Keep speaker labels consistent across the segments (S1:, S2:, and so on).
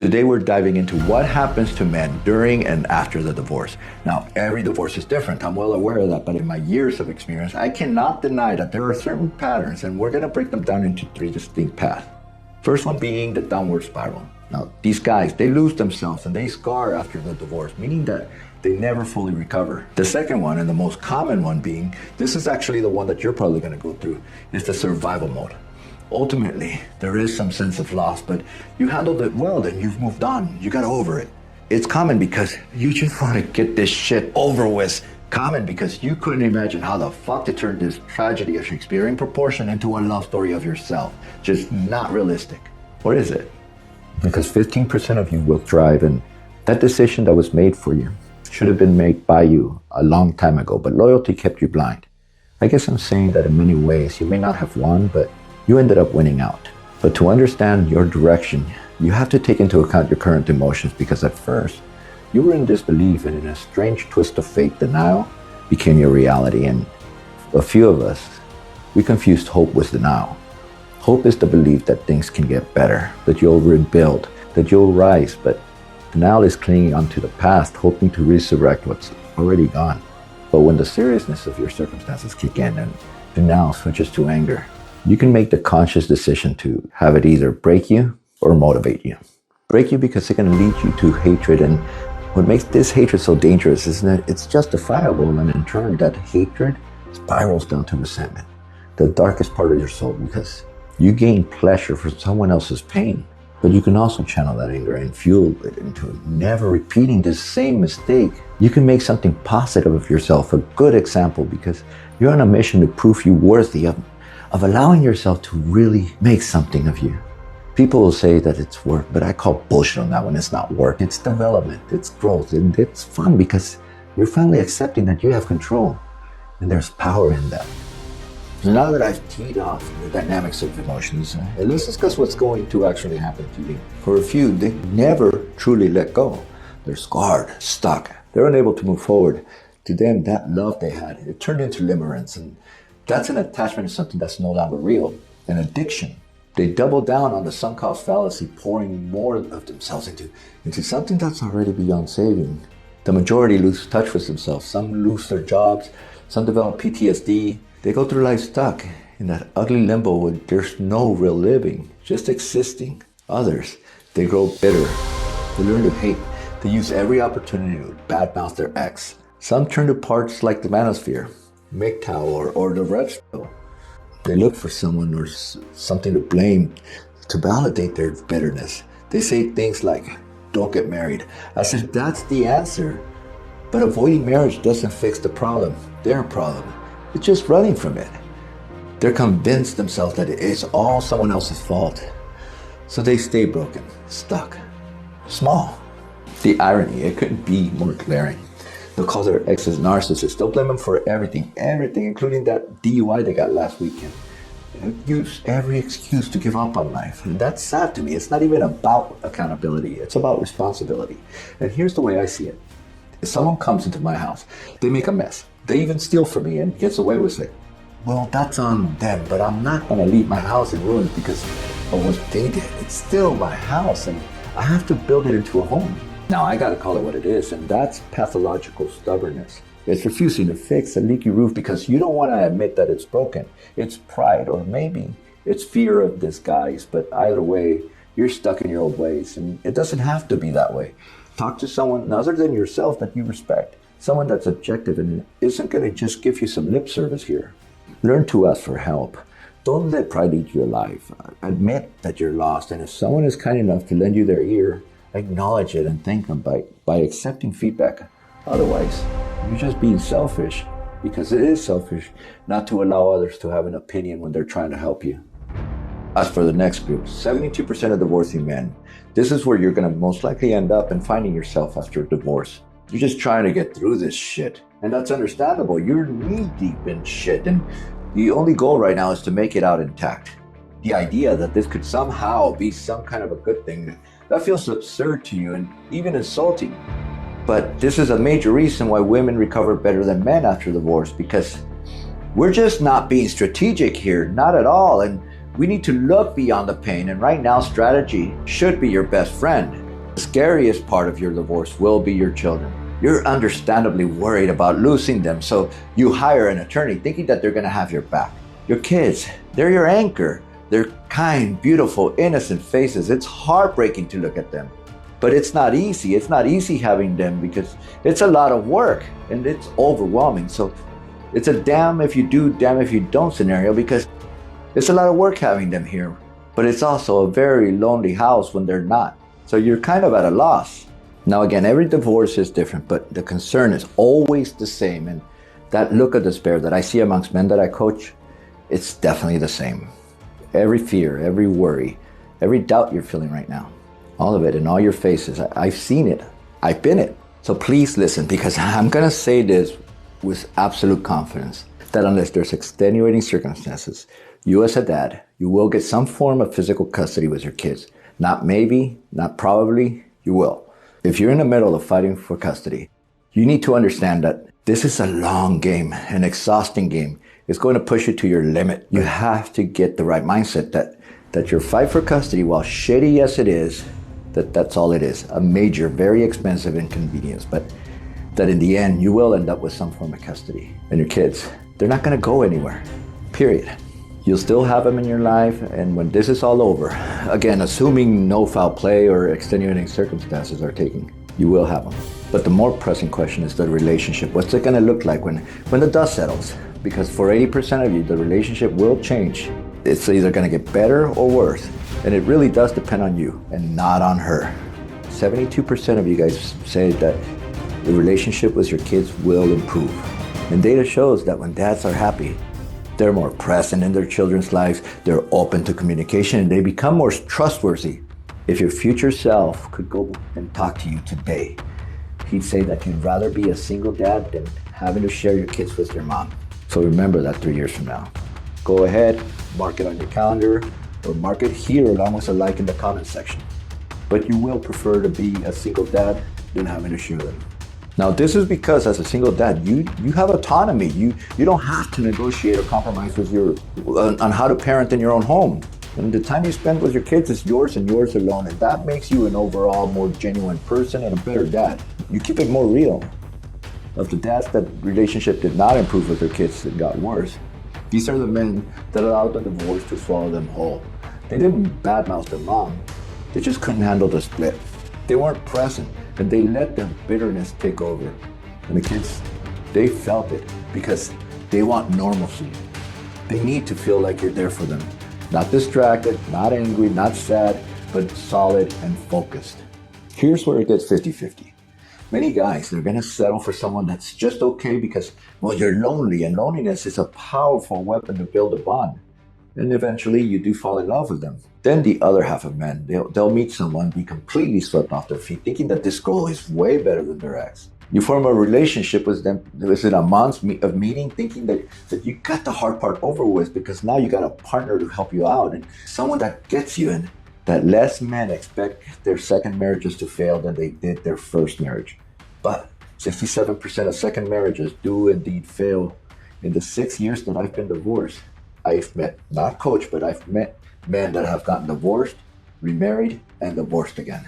S1: Today we're diving into what happens to men during and after the divorce. Now, every divorce is different. I'm well aware of that, but in my years of experience, I cannot deny that there are certain patterns, and we're gonna break them down into three distinct paths. First one being the downward spiral. Now, these guys, they lose themselves and they scar after the divorce, meaning that they never fully recover. The second one, and the most common one being, this is actually the one that you're probably gonna go through, is the survival mode. Ultimately, there is some sense of loss, but you handled it well, then you've moved on. You got over it. It's common because you just want to get this shit over with. Common because you couldn't imagine how the fuck to turn this tragedy of Shakespearean proportion into a love story of yourself. Just not realistic. Or is it? Because 15% of you will thrive, and that decision that was made for you should have been made by you a long time ago, but loyalty kept you blind. I guess I'm saying that in many ways, you may not have won, but you ended up winning out. But to understand your direction, you have to take into account your current emotions, because at first, you were in disbelief, and in a strange twist of fate, denial became your reality. And a few of us, we confused hope with denial. Hope is the belief that things can get better, that you'll rebuild, that you'll rise, but denial is clinging onto the past, hoping to resurrect what's already gone. But when the seriousness of your circumstances kick in and denial switches to anger, you can make the conscious decision to have it either break you or motivate you. Break you because it can lead you to hatred, and what makes this hatred so dangerous is that it's justifiable, and in turn that hatred spirals down to resentment, the darkest part of your soul, because you gain pleasure for someone else's pain. But you can also channel that anger and fuel it into never repeating the same mistake. You can make something positive of yourself, a good example, because you're on a mission to prove you worthy of allowing yourself to really make something of you. People will say that it's work, but I call bullshit on that one. It's not work, it's development, it's growth, and it's fun because you're finally accepting that you have control and there's power in that. So now that I've teed off the dynamics of emotions, let's discuss what's going to actually happen to you. For a few, they never truly let go. They're scarred, stuck, they're unable to move forward. To them, that love they had, it turned into limerence, and that's an attachment to something that's no longer real, an addiction. They double down on the sunk cost fallacy, pouring more of themselves into something that's already beyond saving. The majority lose touch with themselves. Some lose their jobs, some develop PTSD. They go through life stuck in that ugly limbo where there's no real living, just existing. Others, they grow bitter. They learn to hate. They use every opportunity to badmouth their ex. Some turn to parts like the manosphere, MGTOW or the red pill. They look for someone or something to blame to validate their bitterness. They say things like, "Don't get married," as if that's the answer. But avoiding marriage doesn't fix the problem, their problem. It's just running from it. They're convinced themselves that it's all someone else's fault. So they stay broken, stuck, small. The irony, it couldn't be more glaring. They'll call their exes narcissists. They'll blame them for everything, including that DUI they got last weekend. They'll use every excuse to give up on life. And that's sad to me. It's not even about accountability. It's about responsibility. And here's the way I see it. If someone comes into my house, they make a mess. They even steal from me and gets away with it. Well, that's on them, but I'm not gonna leave my house in ruins because of what they did. It's still my house, and I have to build it into a home. Now, I gotta call it what it is, and that's pathological stubbornness. It's refusing to fix a leaky roof because you don't want to admit that it's broken. It's pride, or maybe it's fear of disguise, but either way, you're stuck in your old ways, and it doesn't have to be that way. Talk to someone other than yourself that you respect, someone that's objective and isn't gonna just give you some lip service here. Learn to ask for help. Don't let pride eat your life. Admit that you're lost, and if someone is kind enough to lend you their ear, acknowledge it and thank them by accepting feedback. Otherwise, you're just being selfish, because it is selfish not to allow others to have an opinion when they're trying to help you. As for the next group, 72% of divorcing men, this is where you're gonna most likely end up and finding yourself after a divorce. You're just trying to get through this shit, and that's understandable. You're knee deep in shit, and the only goal right now is to make it out intact. The idea that this could somehow be some kind of a good thing, that feels absurd to you and even insulting. But this is a major reason why women recover better than men after divorce, because we're just not being strategic here, not at all. And we need to look beyond the pain. And right now, strategy should be your best friend. The scariest part of your divorce will be your children. You're understandably worried about losing them, so you hire an attorney thinking that they're gonna have your back. Your kids, they're your anchor. They're kind, beautiful, innocent faces. It's heartbreaking to look at them. But it's not easy. It's not easy having them because it's a lot of work and it's overwhelming. So it's a damn if you do, damn if you don't scenario because it's a lot of work having them here. But it's also a very lonely house when they're not. So you're kind of at a loss. Now again, every divorce is different, but the concern is always the same. And that look of despair that I see amongst men that I coach, it's definitely the same. Every fear, every worry, every doubt you're feeling right now, all of it in all your faces. I've seen it. I've been it. So please listen, because I'm gonna say this with absolute confidence, that unless there's extenuating circumstances, you as a dad, you will get some form of physical custody with your kids. Not maybe, not probably, you will. If you're in the middle of fighting for custody, you need to understand that this is a long game, an exhausting game. It's going to push you to your limit. You have to get the right mindset that your fight for custody, while shitty as it is, that's all it is. A major, very expensive inconvenience, but that in the end, you will end up with some form of custody. And your kids, they're not going to go anywhere, period. You'll still have them in your life, and when this is all over, again, assuming no foul play or extenuating circumstances are taken, you will have them. But the more pressing question is the relationship. What's it gonna look like when the dust settles? Because for 80% of you, the relationship will change. It's either gonna get better or worse, and it really does depend on you and not on her. 72% of you guys say that the relationship with your kids will improve. And data shows that when dads are happy, they're more present in their children's lives, they're open to communication, and they become more trustworthy. If your future self could go and talk to you today, he'd say that you'd rather be a single dad than having to share your kids with your mom. So remember that 3 years from now. Go ahead, mark it on your calendar, or mark it here along with a like in the comment section. But you will prefer to be a single dad than having to share them. Now, this is because as a single dad, you have autonomy. You don't have to negotiate or compromise with on how to parent in your own home. And the time you spend with your kids is yours and yours alone. And that makes you an overall more genuine person and a better dad. You keep it more real. Of the dads that relationship did not improve with their kids, it got worse. These are the men that allowed the divorce to swallow them whole. They didn't badmouth their mom. They just couldn't handle the split. They weren't present, and they let their bitterness take over. And the kids, they felt it because they want normalcy. They need to feel like you're there for them. Not distracted, not angry, not sad, but solid and focused. Here's where it gets 50-50. Many guys, they're gonna settle for someone that's just okay because, well, you're lonely, and loneliness is a powerful weapon to build a bond. And eventually you do fall in love with them. Then the other half of men, they'll meet someone, be completely swept off their feet, thinking that this girl is way better than their ex. You form a relationship with them within a month of meeting, thinking that you got the hard part over with because now you got a partner to help you out and someone that gets you in. That less men expect their second marriages to fail than they did their first marriage. But 67% of second marriages do indeed fail. In the 6 years that I've been divorced, I've met, not coached, but I've met men that have gotten divorced, remarried, and divorced again.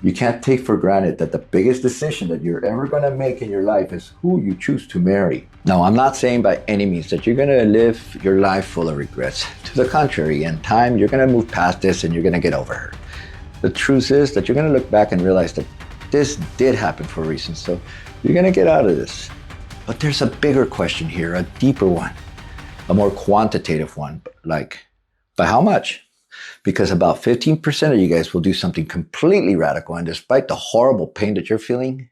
S1: You can't take for granted that the biggest decision that you're ever going to make in your life is who you choose to marry. Now, I'm not saying by any means that you're going to live your life full of regrets. To the contrary, in time, you're going to move past this and you're going to get over her. The truth is that you're going to look back and realize that this did happen for a reason, so you're going to get out of this. But there's a bigger question here, a deeper one, a more quantitative one, like, by how much? Because about 15% of you guys will do something completely radical, and despite the horrible pain that you're feeling,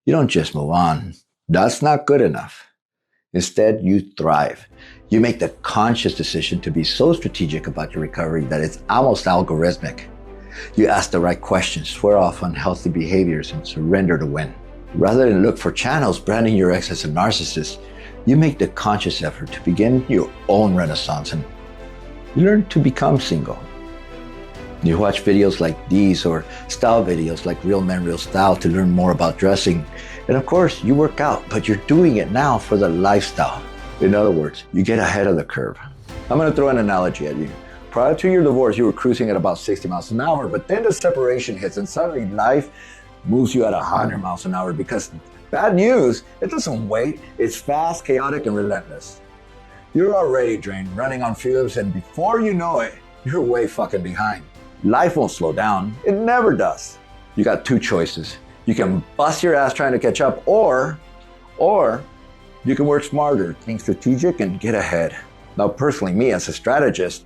S1: you don't just move on. That's not good enough. Instead, you thrive. You make the conscious decision to be so strategic about your recovery that it's almost algorithmic. You ask the right questions, swear off unhealthy behaviors, and surrender to win. Rather than look for channels branding your ex as a narcissist, you make the conscious effort to begin your own renaissance and you learn to become single. You watch videos like these or style videos like Real Men, Real Style to learn more about dressing. And of course, you work out, but you're doing it now for the lifestyle. In other words, you get ahead of the curve. I'm gonna throw an analogy at you. Prior to your divorce, you were cruising at about 60 miles an hour, but then the separation hits and suddenly life moves you at 100 miles an hour because bad news, it doesn't wait. It's fast, chaotic, and relentless. You're already drained, running on fumes, and before you know it, you're way fucking behind. Life won't slow down. It never does. You got two choices. You can bust your ass trying to catch up, or you can work smarter, think strategic, and get ahead. Now, personally, me as a strategist,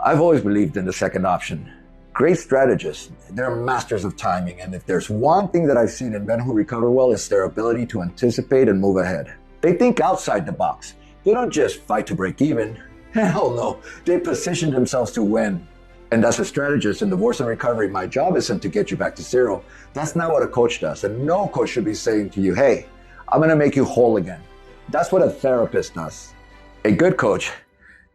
S1: I've always believed in the second option. Great strategists, they're masters of timing, and if there's one thing that I've seen in men who recover well, it's their ability to anticipate and move ahead. They think outside the box. They don't just fight to break even. Hell no, they position themselves to win. And as a strategist in divorce and recovery, my job isn't to get you back to zero. That's not what a coach does, and no coach should be saying to you, hey, I'm gonna make you whole again. That's what a therapist does. A good coach,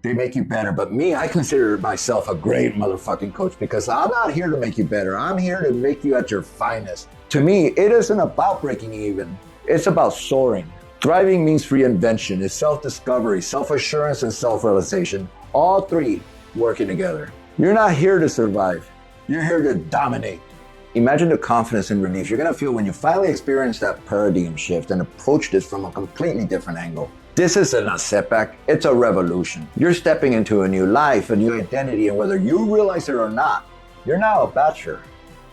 S1: they make you better. But me, I consider myself a great motherfucking coach because I'm not here to make you better. I'm here to make you at your finest. To me, it isn't about breaking even. It's about soaring. Thriving means reinvention. It's self-discovery, self-assurance, and self-realization. All three working together. You're not here to survive. You're here to dominate. Imagine the confidence and relief you're gonna feel when you finally experience that paradigm shift and approach this from a completely different angle. This isn't a setback, it's a revolution. You're stepping into a new life, a new identity, and whether you realize it or not, you're now a bachelor.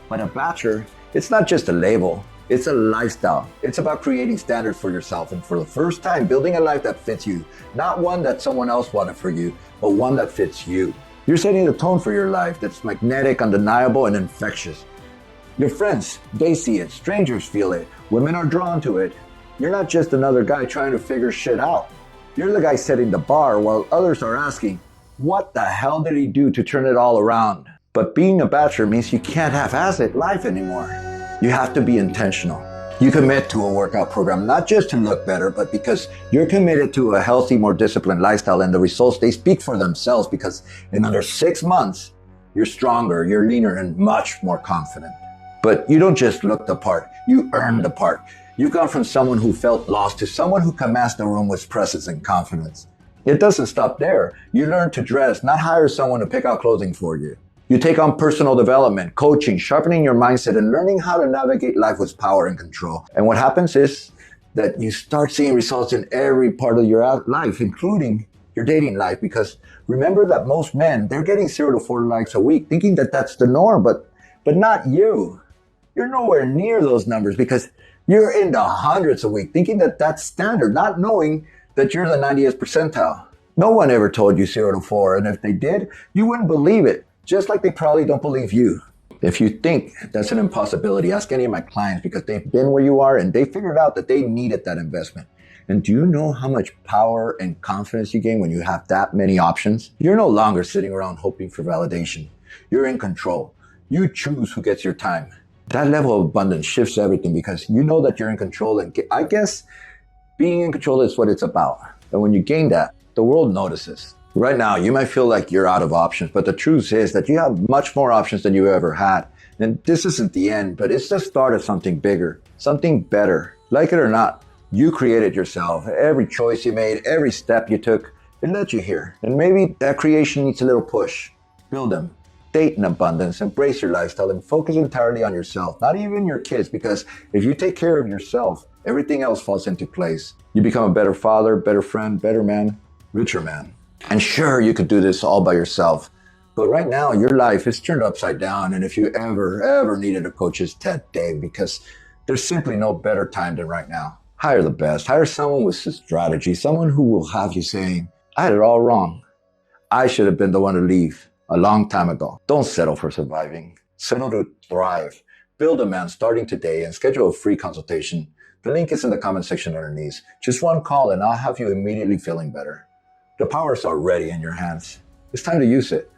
S1: But a bachelor, it's not just a label, it's a lifestyle. It's about creating standards for yourself and for the first time, building a life that fits you. Not one that someone else wanted for you, but one that fits you. You're setting the tone for your life that's magnetic, undeniable, and infectious. Your friends, they see it. Strangers feel it. Women are drawn to it. You're not just another guy trying to figure shit out. You're the guy setting the bar while others are asking, what the hell did he do to turn it all around? But being a bachelor means you can't half-ass it life anymore. You have to be intentional. You commit to a workout program, not just to look better, but because you're committed to a healthy, more disciplined lifestyle, and the results, they speak for themselves because in under 6 months, you're stronger, you're leaner, and much more confident. But you don't just look the part, you earn the part. You've gone from someone who felt lost to someone who commands the room with presence and confidence. It doesn't stop there. You learn to dress, not hire someone to pick out clothing for you. You take on personal development, coaching, sharpening your mindset, and learning how to navigate life with power and control. And what happens is that you start seeing results in every part of your life, including your dating life. Because remember that most men, they're getting 0 to 4 likes a week, thinking that that's the norm, but not you. You're nowhere near those numbers because you're in the hundreds a week, thinking that that's standard, not knowing that you're the 90th percentile. No one ever told you 0 to 4, and if they did, you wouldn't believe it, just like they probably don't believe you. If you think that's an impossibility, ask any of my clients because they've been where you are and they figured out that they needed that investment. And do you know how much power and confidence you gain when you have that many options? You're no longer sitting around hoping for validation. You're in control. You choose who gets your time. That level of abundance shifts everything because you know that you're in control, and I guess being in control is what it's about. And when you gain that, the world notices. Right now, you might feel like you're out of options, but the truth is that you have much more options than you ever had. And this isn't the end, but it's the start of something bigger, something better. Like it or not, you created yourself. Every choice you made, every step you took, it led you here. And maybe that creation needs a little push. Build them. Date in abundance, embrace your lifestyle, and focus entirely on yourself, not even your kids, because if you take care of yourself, everything else falls into place. You become a better father, better friend, better man, richer man. And sure, you could do this all by yourself, but right now your life is turned upside down, and if you ever needed a coach, it's Ted Dave, because there's simply no better time than right now. Hire the best. Hire someone with strategy, someone who will have you saying, I had it all wrong. I should have been the one to leave a long time ago. Don't settle for surviving. Settle to thrive. Build a man starting today and schedule a free consultation. The link is in the comment section underneath. Just one call and I'll have you immediately feeling better. The power is already in your hands. It's time to use it.